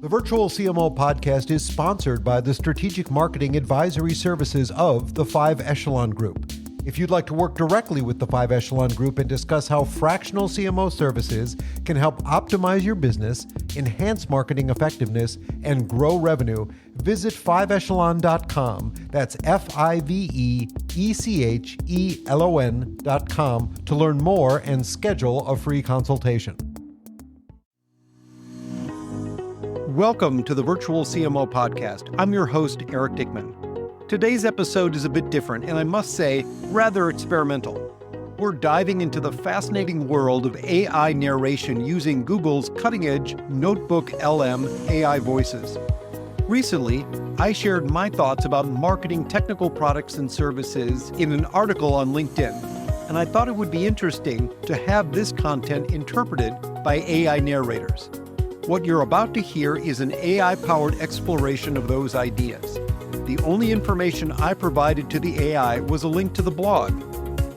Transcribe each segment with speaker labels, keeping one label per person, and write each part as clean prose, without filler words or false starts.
Speaker 1: The Virtual CMO podcast is sponsored by the Strategic Marketing Advisory Services of the Five Echelon Group. If you'd like to work directly with the Five Echelon Group and discuss how fractional CMO services can help optimize your business, enhance marketing effectiveness, and grow revenue, visit fiveechelon.com. That's FIVEECHELON.com to learn more and schedule a free consultation. Welcome to the Virtual CMO podcast. I'm your host, Eric Dickman. Today's episode is a bit different, and I must say, rather experimental. We're diving into the fascinating world of AI narration using Google's cutting-edge Notebook LM AI voices. Recently, I shared my thoughts about marketing technical products and services in an article on LinkedIn, and I thought it would be interesting to have this content interpreted by AI narrators. What you're about to hear is an AI-powered exploration of those ideas. The only information I provided to the AI was a link to the blog.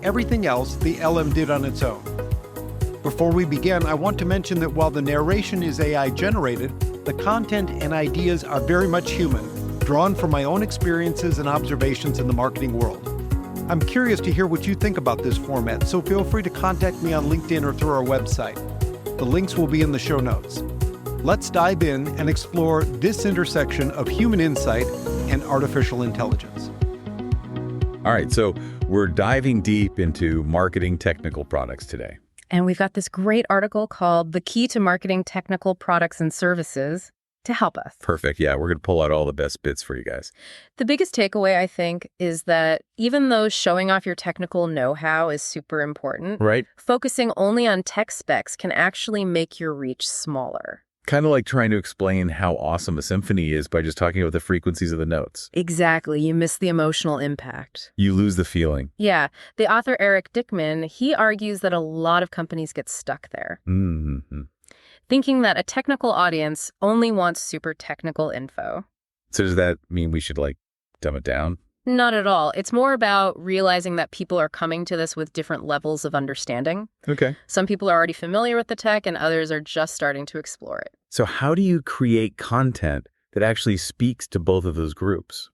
Speaker 1: Everything else the LM did on its own. Before we begin, I want to mention that while the narration is AI-generated, the content and ideas are very much human, drawn from my own experiences and observations in the marketing world. I'm curious to hear what you think about this format, so feel free to contact me on LinkedIn or through our website. The links will be in the show notes. Let's dive in and explore this intersection of human insight and artificial intelligence.
Speaker 2: All right, so we're diving deep into marketing technical products today.
Speaker 3: And we've got this great article called The Key to Marketing Technical Products and Services to help us.
Speaker 2: Perfect. Yeah, we're going to pull out all the best bits for you guys.
Speaker 3: The biggest takeaway, I think, is that even though showing off your technical know-how is super important,
Speaker 2: Right?
Speaker 3: focusing only on tech specs can actually make your reach smaller.
Speaker 2: Kind of like trying to explain how awesome a symphony is by just talking about the frequencies of the notes.
Speaker 3: Exactly. You miss the emotional impact.
Speaker 2: You lose the feeling.
Speaker 3: Yeah. The author Eric Dickman, he argues that a lot of companies get stuck there.
Speaker 2: Mm-hmm.
Speaker 3: Thinking that a technical audience only wants super technical info.
Speaker 2: So does that mean we should, dumb it down?
Speaker 3: Not at all. It's more about realizing that people are coming to this with different levels of understanding.
Speaker 2: Okay.
Speaker 3: Some people are already familiar with the tech and others are just starting to explore it.
Speaker 2: So how do you create content that actually speaks to both of those groups?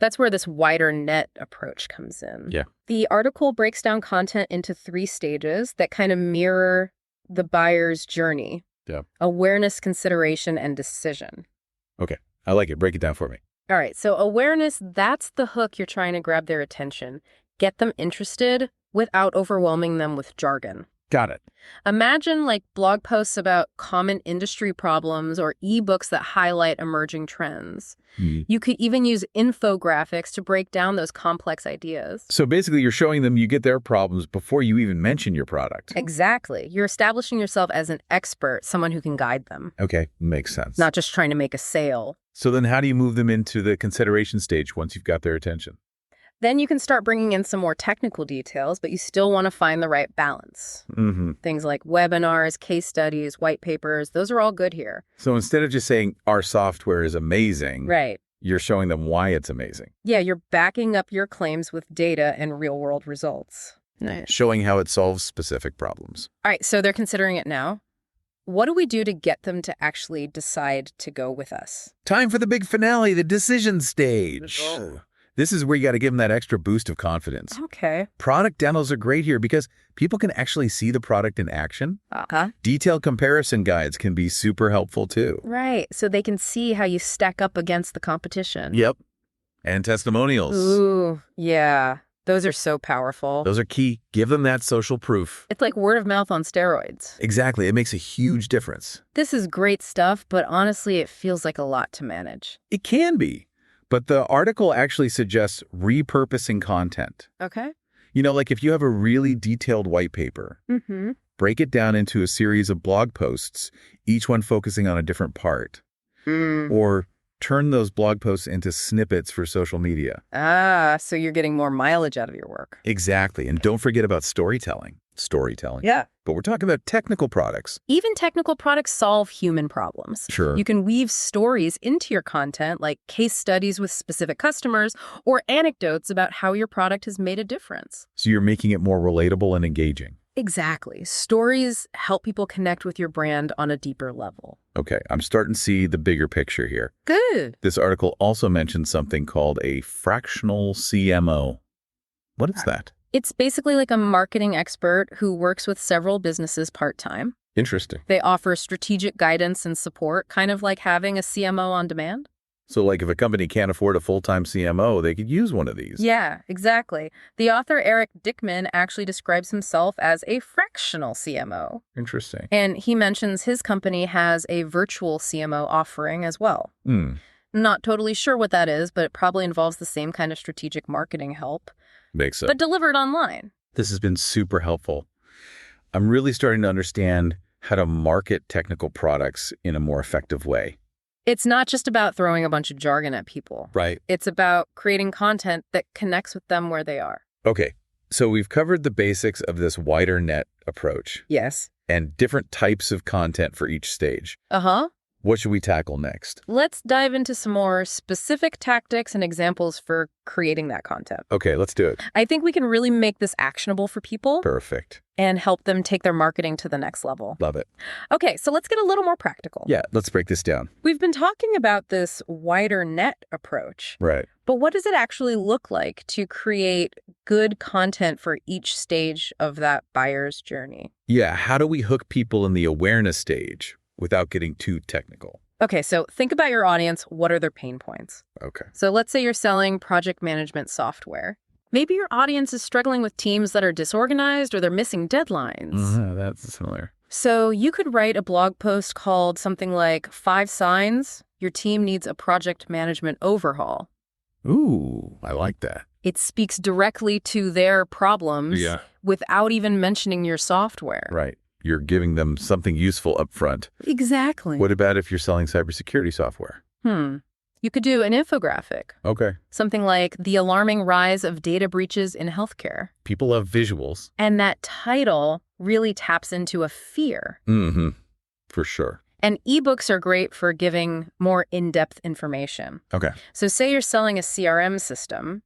Speaker 3: That's where this wider net approach comes in.
Speaker 2: Yeah.
Speaker 3: The article breaks down content into 3 stages that kind of mirror the buyer's journey.
Speaker 2: Yeah.
Speaker 3: Awareness, consideration, and decision.
Speaker 2: Okay. I like it. Break it down for me.
Speaker 3: All right, so awareness, that's the hook you're trying to grab their attention. Get them interested without overwhelming them with jargon.
Speaker 2: Got it.
Speaker 3: Imagine blog posts about common industry problems or ebooks that highlight emerging trends. You could even use infographics to break down those complex ideas.
Speaker 2: So basically, you're showing them you get their problems before you even mention your product.
Speaker 3: Exactly. You're establishing yourself as an expert, someone who can guide them.
Speaker 2: Okay, makes sense.
Speaker 3: Not just trying to make a sale.
Speaker 2: So then how do you move them into the consideration stage once you've got their attention?
Speaker 3: Then you can start bringing in some more technical details, but you still want to find the right balance. Things like webinars, case studies, white papers, those are all good here.
Speaker 2: So instead of just saying our software is amazing,
Speaker 3: Right.
Speaker 2: You're showing them why it's amazing.
Speaker 3: Yeah, you're backing up your claims with data and real-world results. Nice.
Speaker 2: Showing how it solves specific problems.
Speaker 3: All right, so they're considering it now. What do we do to get them to actually decide to go with us?
Speaker 2: Time for the big finale, the decision stage. This is where you got to give them that extra boost of confidence.
Speaker 3: Okay.
Speaker 2: Product demos are great here because people can actually see the product in action. Detailed comparison guides can be super helpful too.
Speaker 3: Right, so they can see how you stack up against the competition.
Speaker 2: Yep. And testimonials.
Speaker 3: Ooh, yeah. Those are so powerful.
Speaker 2: Those are key. Give them that social proof.
Speaker 3: It's like word of mouth on steroids.
Speaker 2: Exactly. It makes a huge difference.
Speaker 3: This is great stuff, but honestly, it feels like a lot to manage.
Speaker 2: It can be. But the article actually suggests repurposing content.
Speaker 3: Okay.
Speaker 2: If you have a really detailed white paper, break it down into a series of blog posts, each one focusing on a different part. Or turn those blog posts into snippets for social media.
Speaker 3: So you're getting more mileage out of your work.
Speaker 2: Exactly. And don't forget about storytelling.
Speaker 3: Yeah.
Speaker 2: But we're talking about technical products.
Speaker 3: Even technical products solve human problems.
Speaker 2: Sure.
Speaker 3: You can weave stories into your content, like case studies with specific customers or anecdotes about how your product has made a difference.
Speaker 2: So you're making it more relatable and engaging.
Speaker 3: Exactly. Stories help people connect with your brand on a deeper level.
Speaker 2: Okay, I'm starting to see the bigger picture here.
Speaker 3: Good.
Speaker 2: This article also mentions something called a fractional CMO. What is that?
Speaker 3: It's basically like a marketing expert who works with several businesses part-time.
Speaker 2: Interesting.
Speaker 3: They offer strategic guidance and support, kind of like having a CMO on demand.
Speaker 2: So like if a company can't afford a full-time CMO, they could use one of these.
Speaker 3: Yeah, exactly. The author Eric Dickman actually describes himself as a fractional CMO.
Speaker 2: Interesting.
Speaker 3: And he mentions his company has a virtual CMO offering as well. Not totally sure what that is, but it probably involves the same kind of strategic marketing help.
Speaker 2: Makes sense.
Speaker 3: But delivered online.
Speaker 2: This has been super helpful. I'm really starting to understand how to market technical products in a more effective way.
Speaker 3: It's not just about throwing a bunch of jargon at people.
Speaker 2: Right.
Speaker 3: It's about creating content that connects with them where they are.
Speaker 2: Okay, so we've covered the basics of this wider net approach
Speaker 3: Yes.
Speaker 2: and different types of content for each stage.
Speaker 3: Uh-huh.
Speaker 2: What should we tackle next?
Speaker 3: Let's dive into some more specific tactics and examples for creating that content.
Speaker 2: Okay, let's do it.
Speaker 3: I think we can really make this actionable for people
Speaker 2: Perfect.
Speaker 3: and help them take their marketing to the next level.
Speaker 2: Love it.
Speaker 3: Okay, so let's get a little more practical.
Speaker 2: Yeah, let's break this down.
Speaker 3: We've been talking about this wider net approach,
Speaker 2: Right.
Speaker 3: but what does it actually look like to create good content for each stage of that buyer's journey?
Speaker 2: Yeah, how do we hook people in the awareness stage without getting too technical?
Speaker 3: Okay, so think about your audience. What are their pain points?
Speaker 2: Okay.
Speaker 3: So let's say you're selling project management software. Maybe your audience is struggling with teams that are disorganized or they're missing deadlines.
Speaker 2: That's similar.
Speaker 3: So you could write a blog post called something like 5 Signs Your Team Needs a Project Management Overhaul.
Speaker 2: Ooh, I like that.
Speaker 3: It speaks directly to their problems without even mentioning your software.
Speaker 2: Right. You're giving them something useful up front.
Speaker 3: Exactly.
Speaker 2: What about if you're selling cybersecurity software?
Speaker 3: You could do an infographic.
Speaker 2: Okay.
Speaker 3: Something like The Alarming Rise of Data Breaches in Healthcare.
Speaker 2: People love visuals.
Speaker 3: And that title really taps into a fear.
Speaker 2: For sure.
Speaker 3: And ebooks are great for giving more in-depth information.
Speaker 2: Okay.
Speaker 3: So say you're selling a CRM system,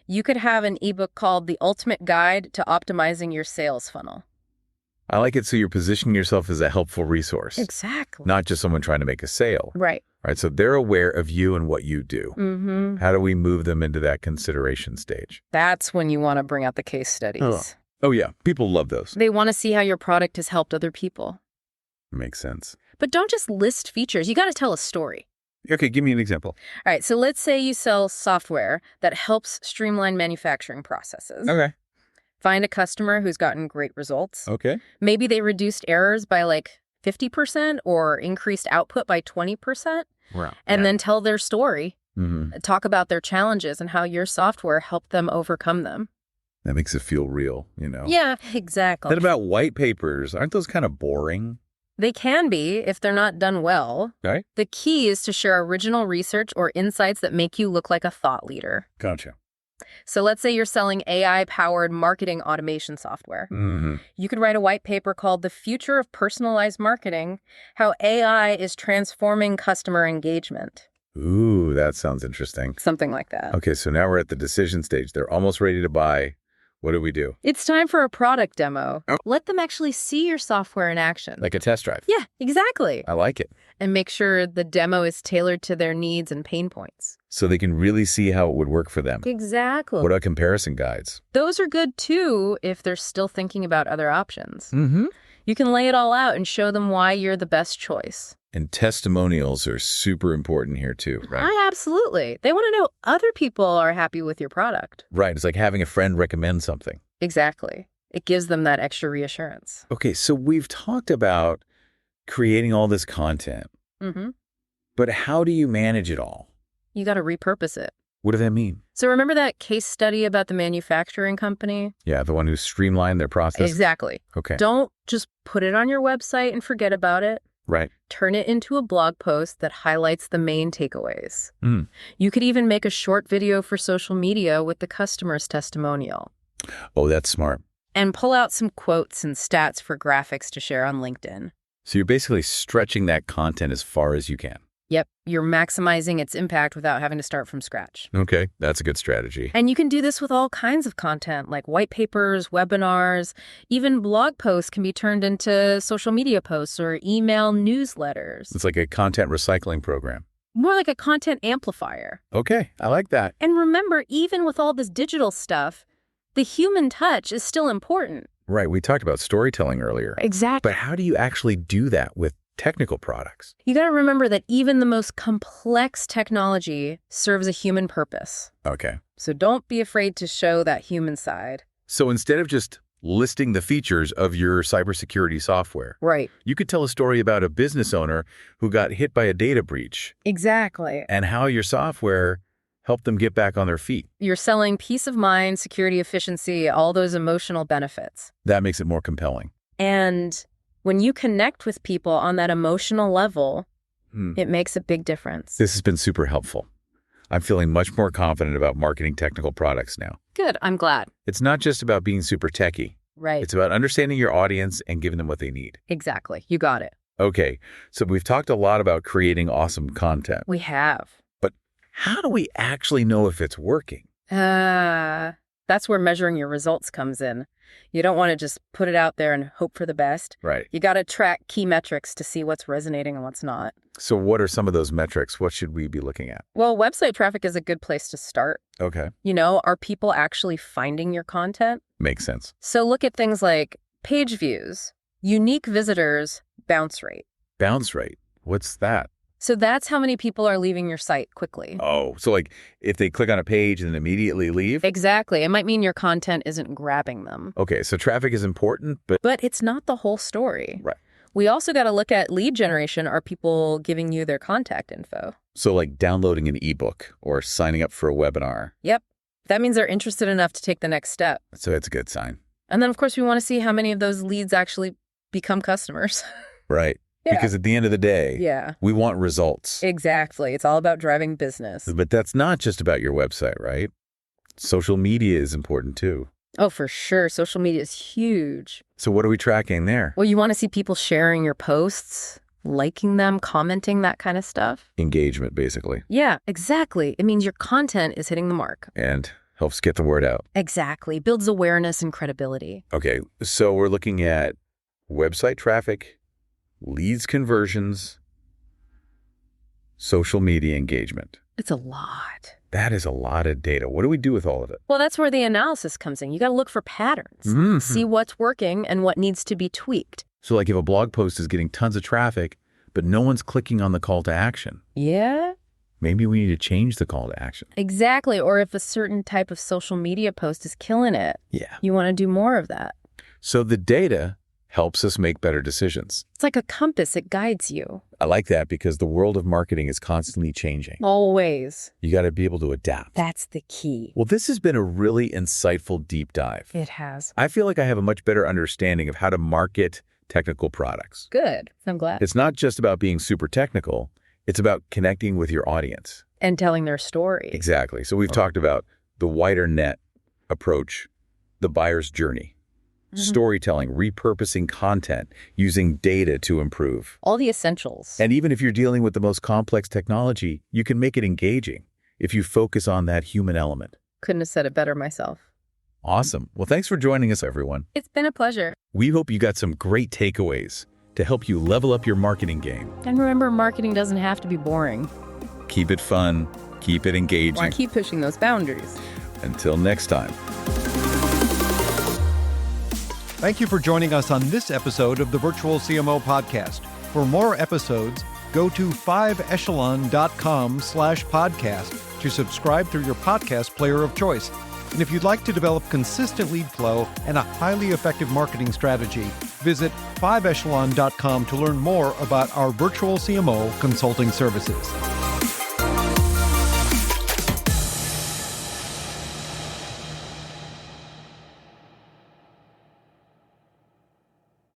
Speaker 3: you could have an ebook called The Ultimate Guide to Optimizing Your Sales Funnel.
Speaker 2: I like it so you're positioning yourself as a helpful resource.
Speaker 3: Exactly.
Speaker 2: Not just someone trying to make a sale.
Speaker 3: Right.
Speaker 2: Right. So they're aware of you and what you do. How do we move them into that consideration stage?
Speaker 3: That's when you want to bring out the case studies.
Speaker 2: Oh, yeah. People love those.
Speaker 3: They want to see how your product has helped other people.
Speaker 2: Makes sense.
Speaker 3: But don't just list features. You got to tell a story.
Speaker 2: Okay, give me an example.
Speaker 3: All right. So let's say you sell software that helps streamline manufacturing processes.
Speaker 2: Okay.
Speaker 3: Find a customer who's gotten great results.
Speaker 2: Okay.
Speaker 3: Maybe they reduced errors by like 50% or increased output by 20%.
Speaker 2: Wow.
Speaker 3: And then tell their story. Talk about their challenges and how your software helped them overcome them.
Speaker 2: That makes it feel real, you know?
Speaker 3: Yeah, exactly.
Speaker 2: Then about white papers, aren't those kind of boring?
Speaker 3: They can be if they're not done well.
Speaker 2: Right.
Speaker 3: The key is to share original research or insights that make you look like a thought leader.
Speaker 2: Gotcha.
Speaker 3: So let's say you're selling AI-powered marketing automation software. You could write a white paper called The Future of Personalized Marketing, How AI is Transforming Customer Engagement.
Speaker 2: Ooh, that sounds interesting.
Speaker 3: Something like that.
Speaker 2: Okay, so now we're at the decision stage. They're almost ready to buy. What do we do?
Speaker 3: It's time for a product demo.
Speaker 2: Oh.
Speaker 3: Let them actually see your software in action.
Speaker 2: Like a test drive.
Speaker 3: Yeah, exactly.
Speaker 2: I like it.
Speaker 3: And make sure the demo is tailored to their needs and pain points.
Speaker 2: So they can really see how it would work for them.
Speaker 3: Exactly.
Speaker 2: What about comparison guides?
Speaker 3: Those are good too if they're still thinking about other options. You can lay it all out and show them why you're the best choice.
Speaker 2: And testimonials are super important here too, right?
Speaker 3: Absolutely. They want to know other people are happy with your product.
Speaker 2: Right. It's like having a friend recommend something.
Speaker 3: Exactly. It gives them that extra reassurance.
Speaker 2: Okay, so we've talked about creating all this content. But how do you manage it all?
Speaker 3: You got to repurpose it.
Speaker 2: What does that mean?
Speaker 3: So remember that case study about the manufacturing company?
Speaker 2: Yeah, the one who streamlined their process?
Speaker 3: Exactly.
Speaker 2: Okay.
Speaker 3: Don't just put it on your website and forget about it.
Speaker 2: Right.
Speaker 3: Turn it into a blog post that highlights the main takeaways. You could even make a short video for social media with the customer's testimonial.
Speaker 2: Oh, that's smart.
Speaker 3: And pull out some quotes and stats for graphics to share on LinkedIn.
Speaker 2: So you're basically stretching that content as far as you can.
Speaker 3: Yep, you're maximizing its impact without having to start from scratch.
Speaker 2: Okay, that's a good strategy.
Speaker 3: And you can do this with all kinds of content, like white papers, webinars, even blog posts can be turned into social media posts or email newsletters.
Speaker 2: It's like a content recycling program.
Speaker 3: More like a content amplifier.
Speaker 2: Okay, I like that.
Speaker 3: And remember, even with all this digital stuff, the human touch is still important.
Speaker 2: Right, we talked about storytelling earlier.
Speaker 3: Exactly.
Speaker 2: But how do you actually do that with technical products?
Speaker 3: You got to remember that even the most complex technology serves a human purpose.
Speaker 2: Okay.
Speaker 3: So don't be afraid to show that human side.
Speaker 2: So instead of just listing the features of your cybersecurity software,
Speaker 3: Right.
Speaker 2: you could tell a story about a business owner who got hit by a data breach
Speaker 3: Exactly.
Speaker 2: and how your software helped them get back on their feet.
Speaker 3: You're selling peace of mind, security, efficiency, all those emotional benefits.
Speaker 2: That makes it more compelling.
Speaker 3: And when you connect with people on that emotional level, it makes a big difference.
Speaker 2: This has been super helpful. I'm feeling much more confident about marketing technical products now.
Speaker 3: Good. I'm glad.
Speaker 2: It's not just about being super techy.
Speaker 3: Right.
Speaker 2: It's about understanding your audience and giving them what they need.
Speaker 3: Exactly. You got it.
Speaker 2: Okay, so we've talked a lot about creating awesome content.
Speaker 3: We have.
Speaker 2: But how do we actually know if it's working?
Speaker 3: That's where measuring your results comes in. You don't want to just put it out there and hope for the best.
Speaker 2: Right.
Speaker 3: You got to track key metrics to see what's resonating and what's not.
Speaker 2: So what are some of those metrics? What should we be looking at?
Speaker 3: Well, website traffic is a good place to start.
Speaker 2: Okay.
Speaker 3: Are people actually finding your content?
Speaker 2: Makes sense.
Speaker 3: So look at things like page views, unique visitors, bounce rate.
Speaker 2: Bounce rate. What's that?
Speaker 3: So that's how many people are leaving your site quickly.
Speaker 2: Oh, so like if they click on a page and then immediately leave?
Speaker 3: Exactly. It might mean your content isn't grabbing them.
Speaker 2: Okay, so traffic is important, but
Speaker 3: it's not the whole story.
Speaker 2: Right.
Speaker 3: We also got to look at lead generation. Are people giving you their contact info?
Speaker 2: So like downloading an ebook or signing up for a webinar.
Speaker 3: Yep. That means they're interested enough to take the next step.
Speaker 2: So it's a good sign.
Speaker 3: And then, of course, we want to see how many of those leads actually become customers.
Speaker 2: Right.
Speaker 3: Yeah.
Speaker 2: Because at the end of the day, we want results.
Speaker 3: Exactly. It's all about driving business.
Speaker 2: But that's not just about your website, right? Social media is important too.
Speaker 3: Oh, for sure. Social media is huge.
Speaker 2: So what are we tracking there?
Speaker 3: Well, you want to see people sharing your posts, liking them, commenting, that kind of stuff.
Speaker 2: Engagement, basically.
Speaker 3: Yeah, exactly. It means your content is hitting the mark.
Speaker 2: And helps get the word out.
Speaker 3: Exactly. Builds awareness and credibility.
Speaker 2: Okay, so we're looking at website traffic, leads conversions, social media engagement.
Speaker 3: It's a lot.
Speaker 2: That is a lot of data. What do we do with all of it?
Speaker 3: Well, that's where the analysis comes in. You got to look for patterns, see what's working and what needs to be tweaked.
Speaker 2: So like if a blog post is getting tons of traffic, but no one's clicking on the call to action.
Speaker 3: Yeah.
Speaker 2: Maybe we need to change the call to action.
Speaker 3: Exactly. Or if a certain type of social media post is killing it, you want to do more of that.
Speaker 2: So the data helps us make better decisions.
Speaker 3: It's like a compass. It guides you.
Speaker 2: I like that because the world of marketing is constantly changing.
Speaker 3: Always.
Speaker 2: You got to be able to adapt.
Speaker 3: That's the key.
Speaker 2: Well, this has been a really insightful deep dive.
Speaker 3: It has.
Speaker 2: I feel like I have a much better understanding of how to market technical products.
Speaker 3: Good. I'm glad.
Speaker 2: It's not just about being super technical. It's about connecting with your audience.
Speaker 3: And telling their story.
Speaker 2: Exactly. So we've talked about the wider net approach, the buyer's journey, storytelling, repurposing content, using data to improve.
Speaker 3: All the essentials.
Speaker 2: And even if you're dealing with the most complex technology, you can make it engaging if you focus on that human element.
Speaker 3: Couldn't have said it better myself.
Speaker 2: Awesome. Well, thanks for joining us, everyone.
Speaker 3: It's been a pleasure.
Speaker 2: We hope you got some great takeaways to help you level up your marketing game.
Speaker 3: And remember, marketing doesn't have to be boring.
Speaker 2: Keep it fun. Keep it engaging.
Speaker 3: Or keep pushing those boundaries.
Speaker 2: Until next time.
Speaker 1: Thank you for joining us on this episode of the Virtual CMO Podcast. For more episodes, go to 5echelon.com/podcast to subscribe through your podcast player of choice. And if you'd like to develop consistent lead flow and a highly effective marketing strategy, visit 5echelon.com to learn more about our Virtual CMO consulting services.